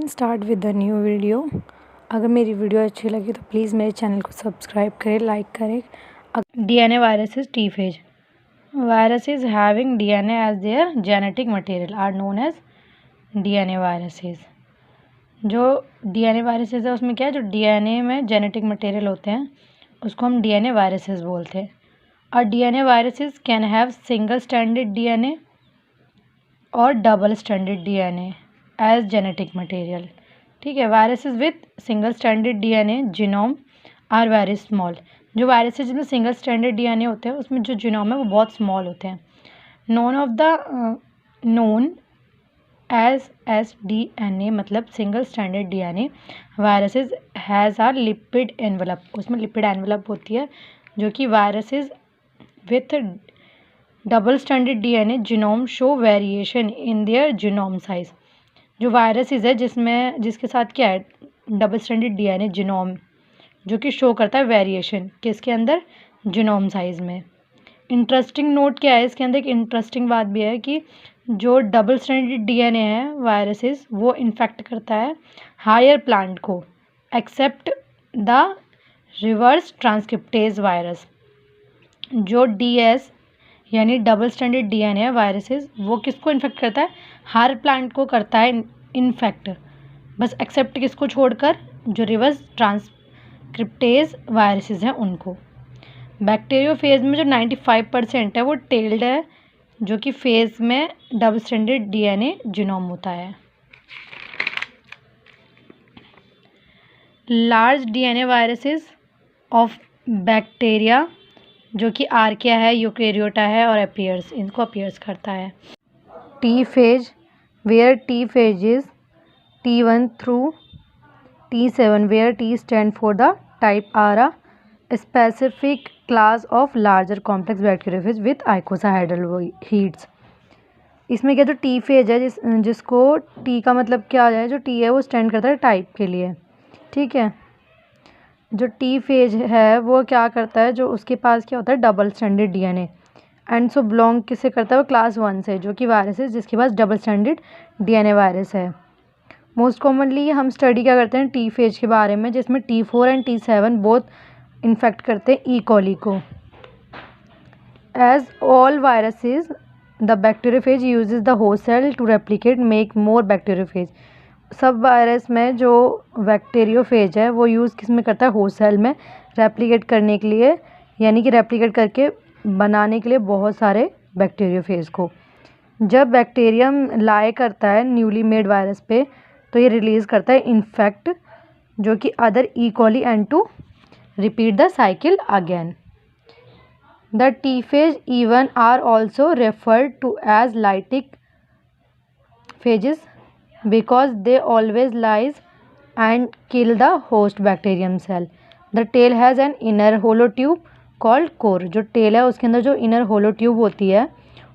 Again start with the new video. अगर मेरी video अच्छी लगी तो प्लीज़ मेरे चैनल को सब्सक्राइब करें, लाइक करें। DNA viruses T phase. Viruses having DNA as their genetic material are known as DNA viruses. जो DNA viruses है उसमें क्या है, जो DNA में जेनेटिक मटेरियल होते हैं उसको हम DNA viruses बोलते हैं। और DNA viruses can have single standard DNA और double standard DNA as genetic material. ठीक है, viruses with single standard DNA genome are very small. जो वायरसेस जिसमें सिंगल स्टैंडर्ड DNA होते हैं उसमें जो जीनोम है वो बहुत स्मॉल होते हैं। नोन एज SDNA मतलब single standard DNA viruses has are lipid envelope. उसमें लिपिड एनवलप होती है जो कि viruses with double standard DNA genome show variation in their genome size. जो वायरसेस है जिसके साथ क्या है, डबल स्टैंडर्ड DNA जीनोम जो कि शो करता है वेरिएशन किसके अंदर, जीनोम साइज़ में। इंटरेस्टिंग नोट क्या है इसके अंदर, एक इंटरेस्टिंग बात भी है कि जो डबल स्टैंडर्ड DNA है वायरसेस वो इन्फेक्ट करता है हायर प्लांट को except the reverse transcriptase virus. जो DS यानी डबल स्टैंडर्ड DNA है वायरसेस वो किसको इन्फेक्ट करता है, हायर प्लांट को करता है इन्फेक्ट, बस एक्सेप्ट किसको छोड़कर, जो रिवर्स ट्रांसक्रिप्टेज वायरसेस हैं उनको। बैक्टीरियोफेज में जो 95% है वो टेल्ड है, जो कि फेज में डबल स्टैंडर्ड DNA जीनोम होता है। Large DNA viruses of bacteria जो कि आर्किया है, यूकेरियोटा है और इनको अपीयर्स करता है। T phage where T phages T1 through T7 where T stand for the type are a specific class of larger complex bacteriophage with icosahedral heads। इसमें क्या, जो टी फेज है जिसको टी का मतलब क्या आ जाए, जो टी है वो स्टैंड करता है टाइप के लिए। ठीक है, जो टी फेज है वो क्या करता है, जो उसके पास क्या होता है double standard DNA and so belong किससे करता है, वो क्लास 1 से, जो कि वायरस है जिसके पास डबल स्टैंडर्ड DNA वायरस है। मोस्ट कॉमनली हम स्टडी क्या करते हैं टी फेज के बारे में, जिसमें T4 and T7 both infect करते हैं ई कॉली को। As all viruses the bacteriophage uses the host cell to replicate make more bacteriophage. सब वायरस में जो बैक्टीरियोफेज है वो यूज़ किस में करता है, होस्ट सेल में रेप्लिकेट करने के लिए, यानी कि रेप्लिकेट करके बनाने के लिए बहुत सारे बैक्टीरियोफेज को। जब बैक्टीरियम लाए करता है न्यूली मेड वायरस पे तो ये रिलीज़ करता है इन्फेक्ट जो कि other E coli and to repeat the cycle again. The T phage even are also referred to as lytic phages because they always lies and kill the host bacterium cell. The tail has an inner hollow tube called core। जो tell है उसके अंदर जो inner होलो tube होती है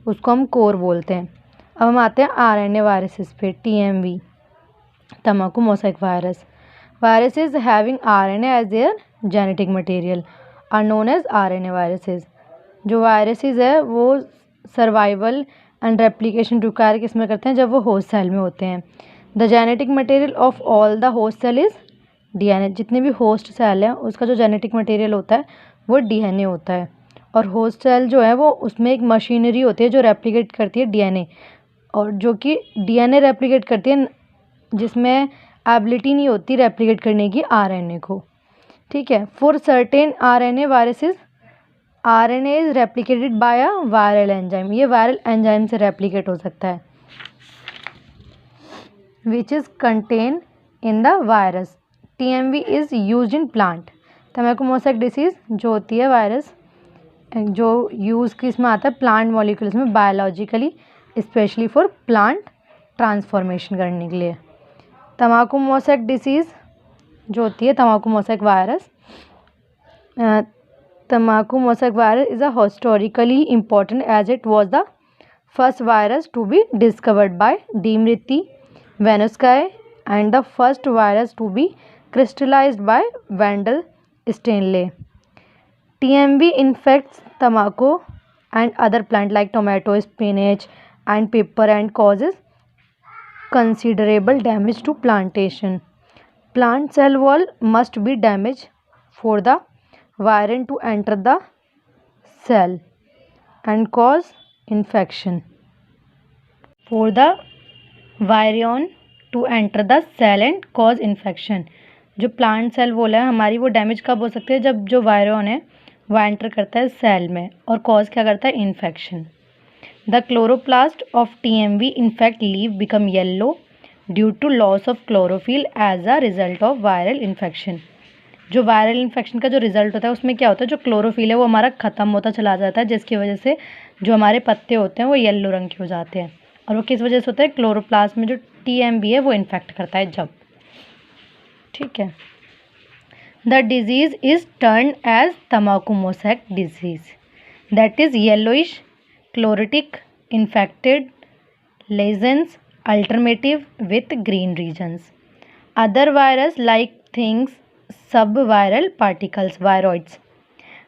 उसको हम core बोलते हैं। अब हम आते हैं RNA वायरसेस पे। TMV तम्बाकू mosaic virus. Viruses having RNA as their genetic material are known as RNA viruses. जो वायरसेस है वो सर्वाइवल एंड रेप्लिकेशन रिक्वायर किस में करते हैं, जब वो होस्ट सेल में होते हैं। The genetic material of all the host cell is DNA। जितने भी होस्ट सेल हैं उसका जो जेनेटिक मटेरियल होता है वो DNA होता है। और होस्ट सेल जो है वो उसमें एक मशीनरी होती है जो रेप्लिकेट करती है DNA, और जो कि DNA रेप्लिकेट करती है जिसमें एबिलिटी नहीं होती रेप्लिकेट करने की RNA को। ठीक है, for certain RNA viruses RNA is replicated by a viral enzyme. ये वायरल एंजाइम से रेप्लिकेट हो सकता है which is contain in the virus. TMV is use in plant. तम्बाकू मोसैक डिसीज़ जो होती है वायरस जो यूज़ किस में आता है, प्लांट मॉलिक्यूल्स में biologically, specially for plant transformation करने के लिए। तम्बाकू मोसैक डिसीज़ जो होती है तम्बाकू मोसैक वायरस, तम्बाकू mosaic virus is a historically important as it was the first virus to be discovered by Dmitry Vanuskaya and the first virus to be crystallized by Wendell Stanley. TMV infects tobacco and other plant like tomato, spinach and pepper and causes considerable damage to plantation. Plant cell wall must be damaged for the virion to enter the cell and cause infection. For the virion to enter the cell and cause infection. जो plant cell wall है हमारी वो damage कब हो सकती है, जब जो वायरन है वो एंटर करता है सेल में और कॉज क्या करता है, infection. The chloroplast of TMV infect leave become yellow due to loss of chlorophyll as a result of viral infection. जो वायरल इन्फेक्शन का जो रिजल्ट होता है उसमें क्या होता है, जो क्लोरोफिल है वो हमारा ख़त्म होता चला जाता है, जिसकी वजह से जो हमारे पत्ते होते हैं वो येलो रंग के हो जाते हैं. और वो किस वजह से होता है, क्लोरोप्लास्ट में जो TMV है वो इन्फेक्ट करता है जब. ठीक है. The disease is turn as तम्बाकू mosaic disease, that is yellowish chlorotic infected lesions alternative with green regions. Other virus like things subviral particles, viroids.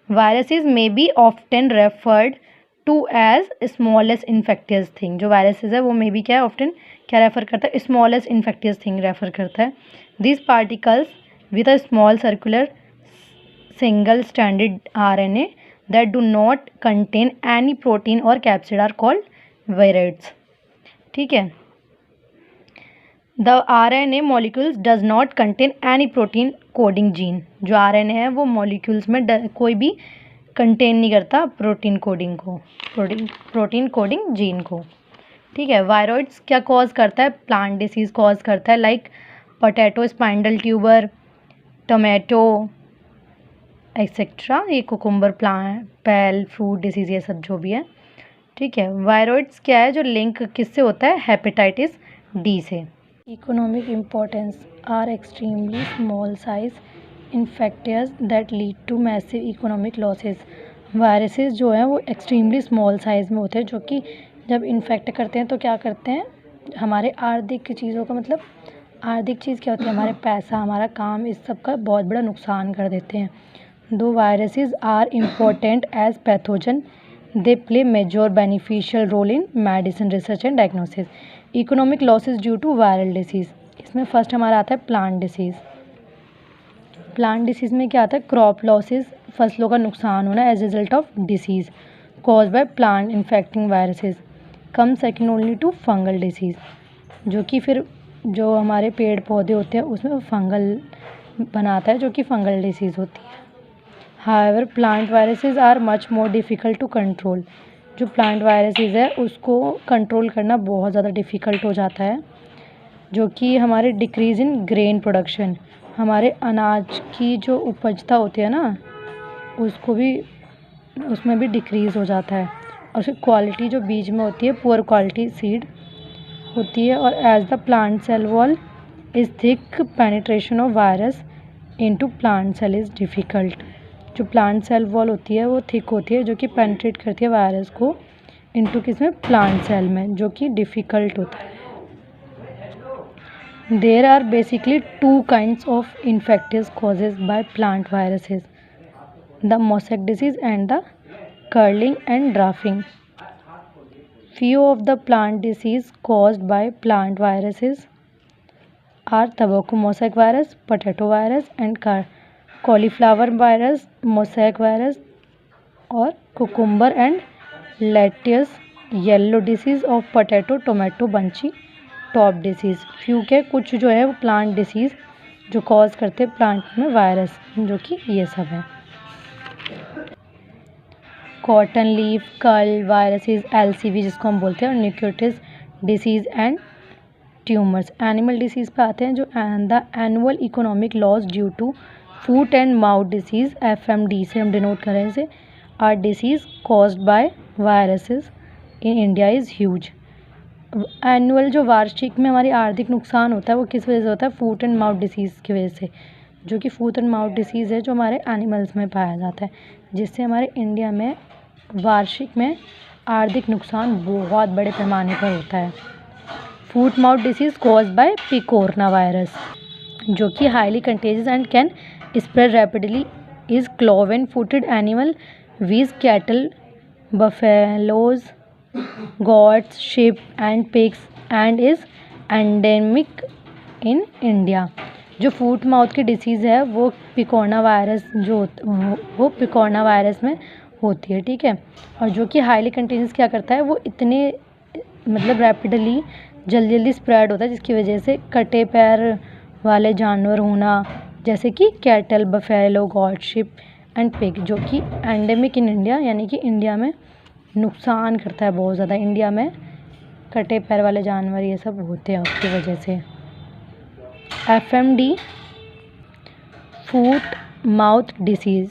Viruses may be often referred to as smallest infectious thing. जो viruses है वो may be क्या है, often क्या refer करता है, smallest infectious thing refer करता है. These particles with a small circular single stranded RNA that do not contain any protein or capsid are called viroids. ठीक है. The RNA molecules does not contain any protein coding gene. जो RNA है वो molecules में कोई भी contain नहीं करता protein coding को, protein coding gene को. ठीक है. वायरॉइड्स क्या कॉज करता है, प्लांट डिसीज़ कॉज करता है, like potato spindle tuber, tomato etcetera. ये कुकुम्बर प्लांट, पेल, फ्रूट डिसीज़, ये सब जो भी है. ठीक है. वायरॉइड्स क्या है, जो लिंक किससे होता है, हेपेटाइटिस D से. Economic importance are extremely small size infectious that lead to massive economic losses. Viruses जो हैं वो एक्सट्रीमली स्मॉल साइज़ में होते हैं, जो कि जब इन्फेक्ट करते हैं तो क्या करते हैं, हमारे आर्थिक चीज़ों का मतलब आर्थिक चीज़ क्या होती है, हमारे पैसा, हमारा काम, इस सब का बहुत बड़ा नुकसान कर देते हैं. Though viruses are important as pathogen, they play major beneficial role in medicine research and diagnosis. Economic losses due to viral disease. इसमें फर्स्ट हमारा आता है प्लांट डिसीज़. प्लांट डिसीज़ में क्या आता है, क्रॉप लॉसेस, फसलों का नुकसान होना as result of disease cause by plant infecting viruses. Come second only to fungal disease, जो कि फिर जो हमारे पेड़ पौधे होते हैं उसमें फंगल बनाता है, जो कि फंगल डिसीज़ होती है. However plant viruses are much more difficult to control. जो प्लांट वायरसेस है उसको कंट्रोल करना बहुत ज़्यादा डिफ़िकल्ट हो जाता है, जो कि हमारे डिक्रीज़ इन ग्रेन प्रोडक्शन, हमारे अनाज की जो उपजता होती है ना उसको भी, उसमें भी डिक्रीज़ हो जाता है. और फिर क्वालिटी जो बीज में होती है, पुअर क्वालिटी सीड होती है. और as the plant cell wall is thick, penetration of virus into plant cell is difficult. जो प्लांट सेल वॉल होती है वो थिक होती है, जो कि पेनिट्रेट करती है वायरस को इनटू किसमें, प्लांट सेल में, जो कि डिफ़िकल्ट होता है. There are basically two kinds of infectious causes by plant viruses, the mosaic disease and the curling and drafting. Few of the plant disease caused by plant viruses are tobacco mosaic virus, potato virus, and cauliflower virus, mosaic virus, और cucumber and lettuce yellow disease of potato, tomato, bunchy top disease. Few के कुछ जो है वो plant disease जो cause करते हैं plant में virus, जो कि ये सब है. Cotton leaf curl viruses, LCV जिसको हम बोलते हैं, और न्यूक्लियोटिस disease and tumours. Animal disease पे आते हैं, जो the annual economic loss due to foot and mouth disease, FMD से हम डिनोट करें इसे, are disease caused by viruses in India is huge. Annual जो वार्षिक में हमारी आर्थिक नुकसान होता है वो किस वजह से होता है, फूट एंड माउथ डिसीज़ की वजह से, जो कि फूट एंड माउथ डिसीज़ है जो हमारे एनिमल्स में पाया जाता है, जिससे हमारे इंडिया में वार्षिक में आर्थिक नुकसान बहुत बड़े पैमाने पर होता है. Foot mouth disease caused by picorna virus, जो कि highly contagious and can spread rapidly, is cloven footed animal viz cattle, buffaloes, goats, sheep and pigs, and is endemic in India. जो फूट माउथ की disease है वो पिकोना virus वो पिकोना virus में होती है, ठीक है। और जो कि हाईली कंटेजियस क्या करता है, वो इतने मतलब रैपिडली जल्दी जल्दी स्प्रेड होता है, जिसकी वजह से कटे पैर वाले जानवर होना, जैसे कि cattle, buffalo, got, ship and pig, जो कि एंडेमिक इन इंडिया यानी कि इंडिया में नुकसान करता है बहुत ज़्यादा। इंडिया में कटे पैर वाले जानवर ये सब होते हैं उसकी वजह से। FMD फूट माउथ डिसीज़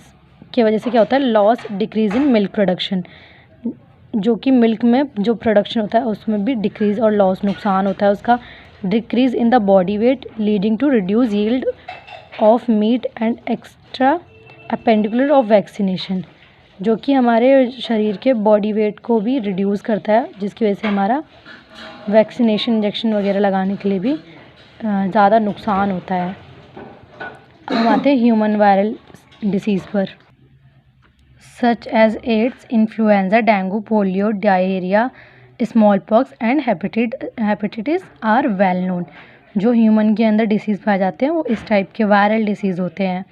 की वजह से क्या होता है, loss decrease in milk production, जो कि मिल्क में जो प्रोडक्शन होता है उसमें भी डिक्रीज़ और लॉस नुकसान होता है उसका। Decrease in the body weight leading to reduce yield of meat and extra appendicular of vaccination, जो कि हमारे शरीर के बॉडी वेट को भी रिड्यूस करता है, जिसकी वजह से हमारा वैक्सीनेशन इंजेक्शन वगैरह लगाने के लिए भी ज़्यादा नुकसान होता है। अब हम आते हैं ह्यूमन वायरल डिसीज़ पर, such as AIDS, influenza, dengue, polio, diarrhoea, smallpox and hepatitis are well known. जो ह्यूमन के अंदर डिसीज़ पाए जाते हैं वो इस टाइप के वायरल डिसीज़ होते हैं,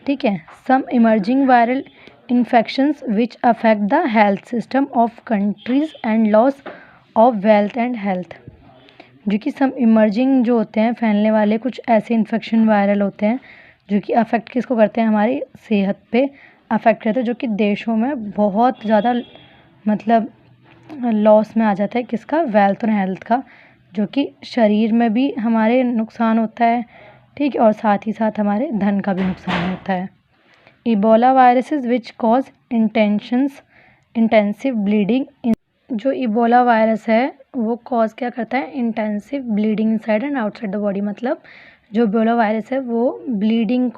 ठीक है। Some emerging viral infections which affect the health system of countries and loss of wealth and health, जो कि सम इमर्जिंग जो होते हैं फैलने वाले कुछ ऐसे इन्फेक्शन वायरल होते हैं जो कि अफेक्ट किसको करते हैं, हमारी सेहत पे अफेक्ट करते हैं, जो कि देशों में बहुत ज़्यादा मतलब लॉस में आ जाता है किसका, वेल्थ और हेल्थ का, जो कि शरीर में भी हमारे नुकसान होता है, ठीक है, और साथ ही साथ हमारे धन का भी नुकसान होता है। Ebola viruses which cause intensive bleeding, जो इबोला वायरस है वो कॉज क्या करता है, intensive bleeding inside and outside the body, मतलब जो इबोला वायरस है वो ब्लीडिंग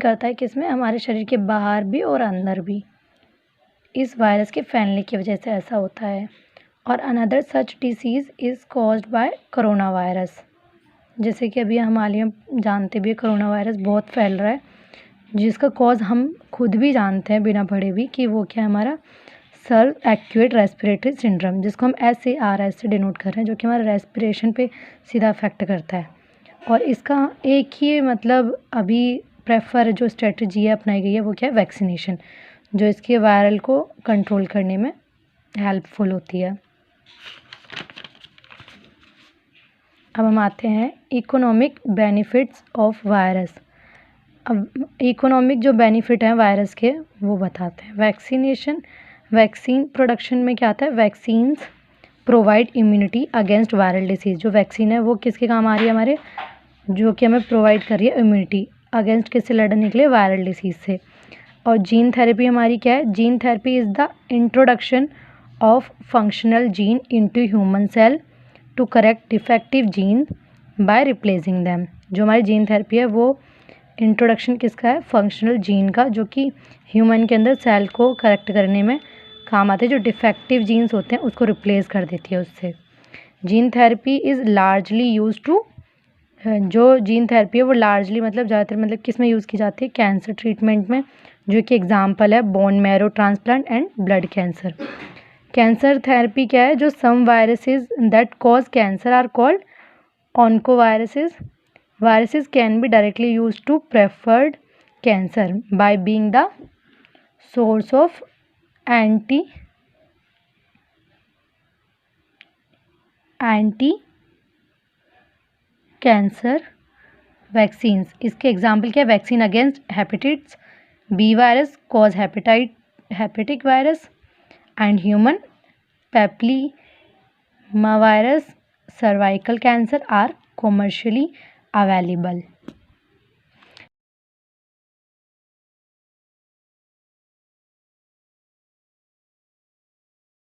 करता है किसमें, हमारे शरीर के बाहर भी और अंदर भी, इस वायरस के फैलने की वजह से ऐसा होता है। और another such disease is caused by corona virus, जैसे कि अभी हम जानते भी कोरोना वायरस बहुत फैल रहा है, जिसका कॉज हम खुद भी जानते हैं बिना पढ़े भी कि वो क्या है, हमारा सर्व एक्यूट रेस्पिरेटरी सिंड्रोम, जिसको हम SARS से डिनोट कर रहे हैं, जो कि हमारे रेस्पिरेशन पे सीधा अफेक्ट करता है। और इसका एक ही मतलब अभी प्रेफर जो स्ट्रेटजी है अपनाई गई है वो क्या है, वैक्सीनेशन, जो इसके वायरल को कंट्रोल करने में हेल्पफुल होती है। अब हम आते हैं इकोनॉमिक बेनिफिट्स ऑफ वायरस। अब इकोनॉमिक जो बेनिफिट हैं वायरस के वो बताते हैं। वैक्सीन प्रोडक्शन में क्या आता है, vaccines provide immunity against viral disease, जो वैक्सीन है वो किसके काम आ रही है, हमारे जो कि हमें प्रोवाइड कर रही है इम्यूनिटी अगेंस्ट किससे लड़ने के लिए, वायरल डिसीज़ से। और जीन थेरेपी हमारी क्या है, gene therapy is the introduction of functional gene into human cell to correct defective gene by replacing them. जो हमारी जीन थेरेपी है वो इंट्रोडक्शन किसका है, फंक्शनल जीन का, जो कि ह्यूमन के अंदर सेल को करेक्ट करने में काम आते हैं, जो डिफेक्टिव जीन्स होते हैं उसको रिप्लेस कर देती है उससे। Gene therapy is largely use to, जो जीन थेरेपी है वो लार्जली मतलब ज़्यादातर मतलब किस में यूज़ की जाती है, कैंसर ट्रीटमेंट में, जो कि एग्जांपल है bone marrow transplant and blood cancer. Cancer therapy क्या है, जो some viruses that cause cancer are called oncoviruses. Viruses can be directly used to preferred cancer by being the source of anti-cancer vaccines। इसके example क्या है, vaccine against hepatitis B virus cause hepatic virus and human papilloma virus cervical cancer are commercially available.